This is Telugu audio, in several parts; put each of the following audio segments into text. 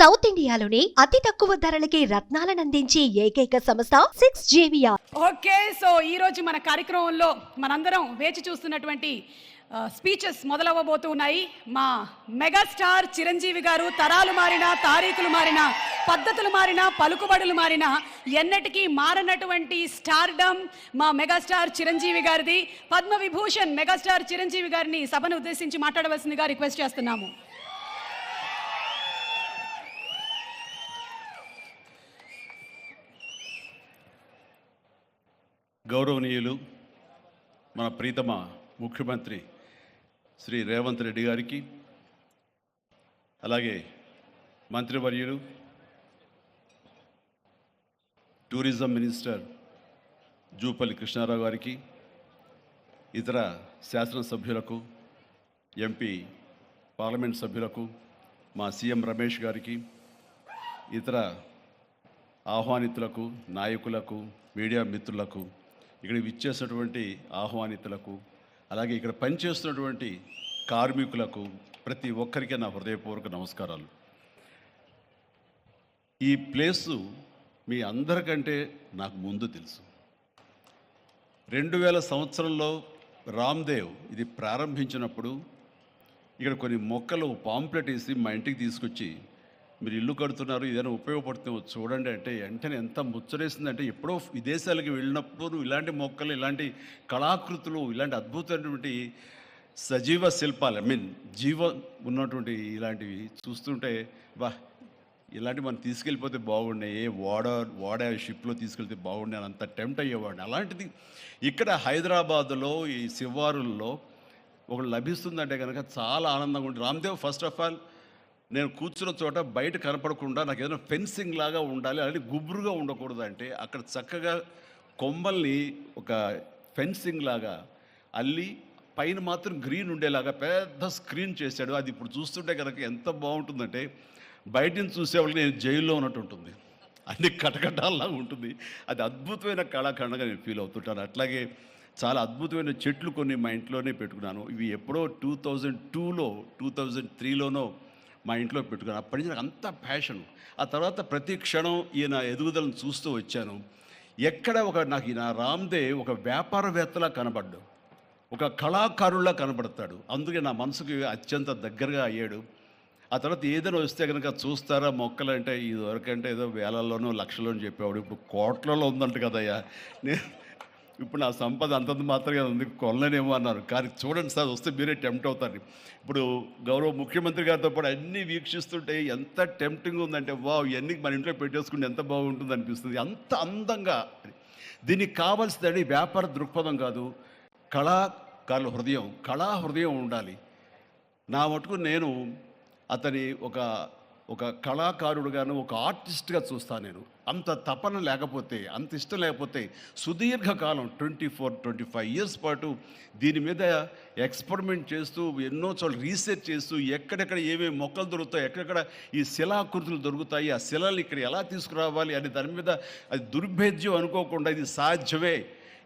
సౌత్ ఇండియాలోనే అతి తక్కువ ధరలకి రత్నాలనందించే ఏకైక సంస్థ 6JVR. ఓకే, సో ఈరోజు మన కార్యక్రమంలో మనందరం వేచి చూస్తున్నటువంటి స్పీచెస్ మొదలవ్వబోతూ ఉన్నాయి. మా మెగాస్టార్ చిరంజీవి గారు తరాలు మారినా, తారీఖులు మారినా, పద్ధతులు మారినా, పలుకుబడులు మారినా ఎన్నటికీ మారనటువంటి స్టార్డమ్ మా మెగాస్టార్ చిరంజీవి గారిది. పద్మవిభూషణ్ మెగాస్టార్ చిరంజీవి గారిని సభను ఉద్దేశించి మాట్లాడవలసిందిగా రిక్వెస్ట్ చేస్తున్నాము. గౌరవనీయులు మన ప్రీతమ ముఖ్యమంత్రి శ్రీ రేవంత్ రెడ్డి గారికి, అలాగే మంత్రివర్యులు టూరిజం మినిస్టర్ జూపల్లి కృష్ణారావు గారికి, ఇతర శాసనసభ్యులకు, ఎంపీ పార్లమెంట్ సభ్యులకు, మా సీఎం రమేష్ గారికి, ఇతర ఆహ్వానితులకు, నాయకులకు, మీడియా మిత్రులకు, ఇక్కడ విచ్చేసినటువంటి ఆహ్వానితులకు, అలాగే ఇక్కడ పనిచేస్తున్నటువంటి కార్మికులకు, ప్రతి ఒక్కరికి నా హృదయపూర్వక నమస్కారాలు. ఈ ప్లేసు మీ అందరికంటే నాకు ముందు తెలుసు. 2000 సంవత్సరంలో రామ్దేవ్ ఇది ప్రారంభించినప్పుడు ఇక్కడ కొన్ని మొక్కలు పాంప్లెట్ వేసి మా ఇంటికి తీసుకొచ్చి, మీరు ఇల్లు కడుతున్నారు, ఏదైనా ఉపయోగపడుతుందో చూడండి అంటే వెంటనే ఎంత ముచ్చరేసిందంటే, ఎప్పుడో విదేశాలకు వెళ్ళినప్పుడు ఇలాంటి మొక్కలు, ఇలాంటి కళాకృతులు, ఇలాంటి అద్భుతమైనటువంటి సజీవ శిల్పాలు, జీవం ఉన్నటువంటి ఇలాంటివి చూస్తుంటే ఇలాంటివి మనం తీసుకెళ్ళిపోతే బాగుండే, వాడ షిప్లో తీసుకెళ్తే బాగుండే అని అంత టెంప్ట్ అయ్యేవాడిని. అలాంటిది ఇక్కడ హైదరాబాదులో ఈ శివారుల్లో ఒకటి లభిస్తుందంటే కనుక చాలా ఆనందంగా ఉంటుంది. రామ్దేవ్ ఫస్ట్ ఆఫ్ ఆల్ నేను కూర్చున్న చోట బయట కనపడకుండా నాకు ఏదైనా ఫెన్సింగ్ లాగా ఉండాలి, అలాగే గుబురుగా ఉండకూడదు అంటే అక్కడ చక్కగా కొమ్మల్ని ఒక ఫెన్సింగ్ లాగా అల్లి పైన మాత్రం గ్రీన్ ఉండేలాగా పెద్ద స్క్రీన్ చేశాడు. అది ఇప్పుడు చూస్తుంటే కనుక ఎంత బాగుంటుందంటే బయట నుంచి చూసేవాళ్ళకి నేను జైల్లో ఉన్నట్టు ఉంటుంది, అన్ని కటకటాల్లాగా ఉంటుంది. అది అద్భుతమైన కళాఖండగా నేను ఫీల్ అవుతుంటాను. అట్లాగే చాలా అద్భుతమైన చెట్లు కొన్ని మా ఇంట్లోనే పెట్టుకున్నాను. ఇవి ఎప్పుడో 2002లో 2003లోనో మా ఇంట్లో పెట్టుకున్నాను. అప్పటి నుంచి నాకు అంత ప్యాషన్. ఆ తర్వాత ప్రతి క్షణం ఈయన ఎదుగుదలను చూస్తూ వచ్చాను. ఎక్కడ నాకు ఈయన రామ్దేవ్ ఒక వ్యాపారవేత్తలా కనబడ్డాడు, ఒక కళాకారుల్లా కనబడతాడు. అందుకే నా మనసుకి అత్యంత దగ్గరగా అయ్యాడు. ఆ తర్వాత ఏదైనా వస్తే కనుక చూస్తారా మొక్కలు అంటే, ఇదివరకంటే ఏదో వేలల్లోనో లక్షల్లోనూ చెప్పేవాడు, ఇప్పుడు కోట్లలో ఉందంట కదయ్యా. ఇప్పుడు నా సంపద అంతంత మాత్రమే ఉంది, కొనలేనేమో అన్నారు. కానీ చూడండి సార్, వస్తే మీరే టెంప్ట్ అవుతారు. ఇప్పుడు గౌరవ ముఖ్యమంత్రి గారితో పాటు అన్నీ వీక్షిస్తుంటే ఎంత టెంప్టింగ్ ఉందంటే, ఇవన్నీ మన ఇంట్లో పెట్టేసుకుంటే ఎంత బాగుంటుంది అనిపిస్తుంది. అంత అందంగా దీనికి కావాల్సిందండి వ్యాపార దృక్పథం కాదు, కళాకారుల హృదయం, కళా హృదయం ఉండాలి. నా మటుకు నేను అతని ఒక కళాకారుడుగాను, ఒక ఆర్టిస్ట్గా చూస్తాను. నేను అంత తపన లేకపోతే, అంత ఇష్టం లేకపోతే సుదీర్ఘకాలం 24-25 ఇయర్స్ పాటు దీని మీద ఎక్స్పెరిమెంట్ చేస్తూ, ఎన్నో చోట్ల రీసెర్చ్ చేస్తూ, ఎక్కడెక్కడ ఏమేమి మొక్కలు దొరుకుతాయి, ఎక్కడెక్కడ ఈ శిలాకృతులు దొరుకుతాయి, ఆ శిలలు ఇక్కడ ఎలా తీసుకురావాలి అని దాని మీద అది దుర్భేద్యం అనుకోకుండా ఇది సాధ్యమే,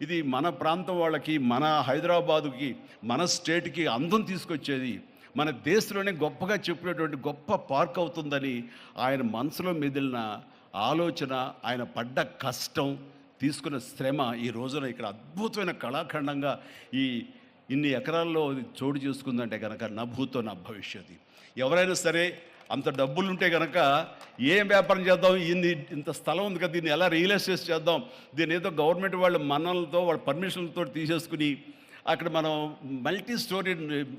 ఇది మన ప్రాంతం వాళ్ళకి, మన హైదరాబాదుకి, మన స్టేట్కి అందం తీసుకొచ్చేది, మన దేశంలోనే గొప్పగా చెప్పినటువంటి గొప్ప పార్క్ అవుతుందని ఆయన మనసులో మెదిలిన ఆలోచన, ఆయన పడ్డ కష్టం, తీసుకున్న శ్రమ ఈ రోజున ఇక్కడ అద్భుతమైన కళాఖండంగా ఇన్ని ఎకరాల్లో చోటు చేసుకుందంటే కనుక నా భూతో నా భవిష్యత్తు. ఎవరైనా సరే అంత డబ్బులుంటే కనుక ఏం వ్యాపారం చేద్దాం, ఇంత స్థలం ఉంది కదా, దీన్ని ఎలా రియల్ ఎస్టేట్ చేద్దాం, దీన్ని ఏదో గవర్నమెంట్ వాళ్ళ మన్నలతో వాళ్ళ పర్మిషన్లతో తీసేసుకుని అక్కడ మనం మల్టీ స్టోరీ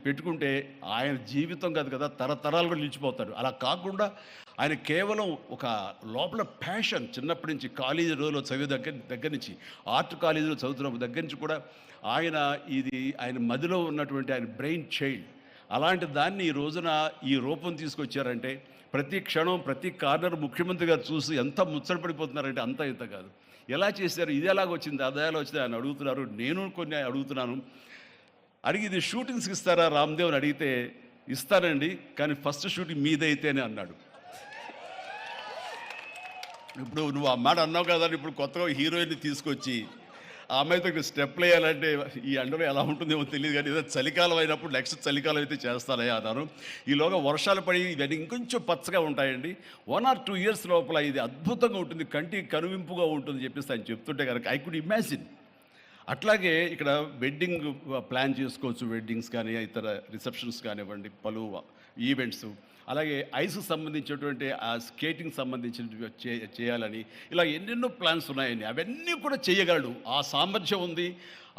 పెట్టుకుంటే ఆయన జీవితం కాదు కదా, తరతరాలు కూడా నిలిచిపోతాడు. అలా కాకుండా ఆయన కేవలం ఒక లోపల ప్యాషన్, చిన్నప్పటి నుంచి కాలేజీ రోజులో చదివే దగ్గర నుంచి, ఆర్ట్ కాలేజీలో చదువుతున్న దగ్గర నుంచి కూడా ఆయన మదిలో ఉన్నటువంటి ఆయన బ్రెయిన్ చైల్డ్. అలాంటి దాన్ని ఈ రోజున ఈ రూపం తీసుకొచ్చారంటే ప్రతి క్షణం, ప్రతి కార్నర్ ముఖ్యమంత్రి గారు చూసి ఎంత ముచ్చటపడిపోతున్నారంటే అంత ఇంత కాదు. ఎలా చేశారు, ఇది ఎలాగ వచ్చింది, అది ఎలా వచ్చింది ఆయన అడుగుతున్నారు. నేను కొన్ని అడుగుతున్నాను. అడిగి ఇది షూటింగ్స్కి ఇస్తారా రామ్దేవ్ అని అడిగితే, ఇస్తానండి, కానీ ఫస్ట్ షూటింగ్ మీదైతేనే అన్నాడు. ఇప్పుడు నువ్వు ఆ మాట అన్నావు కదా, ఇప్పుడు కొత్తగా హీరోయిన్ని తీసుకొచ్చి ఆ అమ్మాయితో ఇక్కడ స్టెప్లు వేయాలంటే ఈ ఎండలో ఎలా ఉంటుందేమో తెలియదు, కానీ ఏదో చలికాలం అయినప్పుడు నెక్స్ట్ చలికాలం అయితే చేస్తానయ్యా అన్నాను. ఈలోగా వర్షాలు పడి ఇవన్నీ ఇంకొంచెం పచ్చగా ఉంటాయండి. 1 or 2 years లోపల ఇది అద్భుతంగా ఉంటుంది, కంటికి కనువింపుగా ఉంటుంది చెప్పేసి ఆయన చెప్తుంటే కనుక ఐ కుడ్ ఇమాజిన్. అట్లాగే ఇక్కడ వెడ్డింగ్ ప్లాన్ చేసుకోవచ్చు, వెడ్డింగ్స్ కానీ ఇతర రిసెప్షన్స్ కానివ్వండి, పలు ఈవెంట్స్, అలాగే ఐస్కి సంబంధించినటువంటి ఆ స్కేటింగ్ సంబంధించిన చేయాలని ఇలా ఎన్నెన్నో ప్లాన్స్ ఉన్నాయండి. అవన్నీ కూడా చేయగలడు, ఆ సామర్థ్యం ఉంది.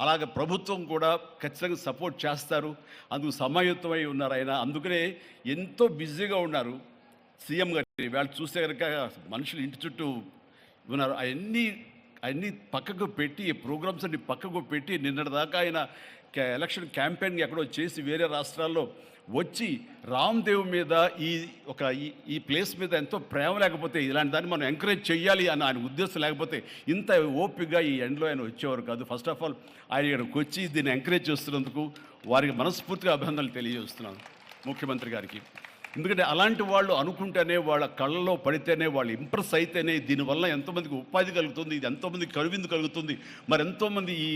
అలాగే ప్రభుత్వం కూడా ఖచ్చితంగా సపోర్ట్ చేస్తారు, అందుకు సమాయుత్తమై ఉన్నారు ఆయన. అందుకనే ఎంతో బిజీగా ఉన్నారు సీఎం గారు. వాళ్ళు చూస్తే కనుక మనుషులు ఇంటి చుట్టూ ఉన్నారు. అవన్నీ పక్కకు పెట్టి, ప్రోగ్రామ్స్ అన్ని పక్కకు పెట్టి నిన్నటిదాకా ఆయన ఎలక్షన్ క్యాంపెయిన్ ఎక్కడో చేసి వేరే రాష్ట్రాల్లో వచ్చి రామ్దేవ్ మీద ఈ ప్లేస్ మీద ఎంతో ప్రేమ లేకపోతే, ఇలాంటి దాన్ని మనం ఎంకరేజ్ చేయాలి అని ఆయన ఉద్దేశం లేకపోతే ఇంత ఓపికగా ఈ ఎండ్లో ఆయన వచ్చేవారు కాదు. ఫస్ట్ ఆఫ్ ఆల్ ఆయన ఇక్కడికి వచ్చి దీన్ని ఎంకరేజ్ చేస్తున్నందుకు వారికి మనస్ఫూర్తిగా అభినందనలు తెలియజేస్తున్నాను ముఖ్యమంత్రి గారికి. ఎందుకంటే అలాంటి వాళ్ళు అనుకుంటేనే, వాళ్ళ కళ్ళలో పడితేనే, వాళ్ళు ఇంప్రెస్ అయితేనే దీనివల్ల ఎంతోమందికి ఉపాధి కలుగుతుంది, ఇది ఎంతోమందికి కనువిందు కలుగుతుంది. మరి ఎంతోమంది ఈ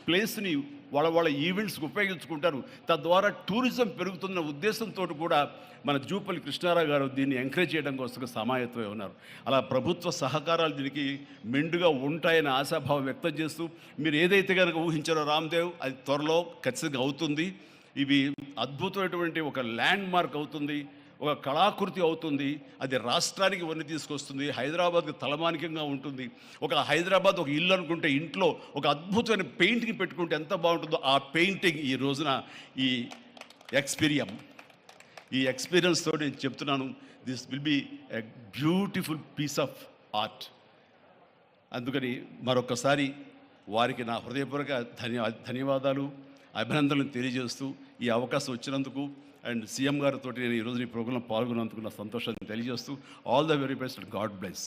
ప్లేస్ని వాళ్ళ ఈవెంట్స్కి ఉపయోగించుకుంటారు, తద్వారా టూరిజం పెరుగుతున్న ఉద్దేశంతో కూడా మన జూపల్లి కృష్ణారావు గారు దీన్ని ఎంకరేజ్ చేయడం కోసం సమాయత్తమై ఉన్నారు. అలా ప్రభుత్వ సహకారాలు దీనికి మెండుగా ఉంటాయని ఆశాభావం వ్యక్తం చేస్తూ, మీరు ఏదైతే కనుక ఊహించారో రామ్దేవ్, అది త్వరలో ఖచ్చితంగా అవుతుంది. ఇవి అద్భుతమైనటువంటి ఒక ల్యాండ్ మార్క్ అవుతుంది, ఒక కళాకృతి అవుతుంది. అది రాష్ట్రానికి వన్నీ తీసుకొస్తుంది, హైదరాబాద్కి తలమానికంగా ఉంటుంది. ఒక హైదరాబాద్ ఒక ఇల్లు అనుకుంటే ఇంట్లో ఒక అద్భుతమైన పెయింటింగ్ పెట్టుకుంటే ఎంత బాగుంటుందో, ఆ పెయింటింగ్ ఈ రోజున ఈ ఎక్స్పీరియన్స్తో నేను చెప్తున్నాను, this will be a beautiful piece of art. అందుకని మరొకసారి వారికి నా హృదయపూర్వక ధన్యవాదాలు, అభినందనలు తెలియజేస్తూ ఈ అవకాశం వచ్చినందుకు అండ్ సీఎం గారితో నేను ఈరోజు ఈ ప్రోగ్రాంలో పాల్గొన్నందుకు నా సంతోషాన్ని తెలియజేస్తూ all the very best, God bless.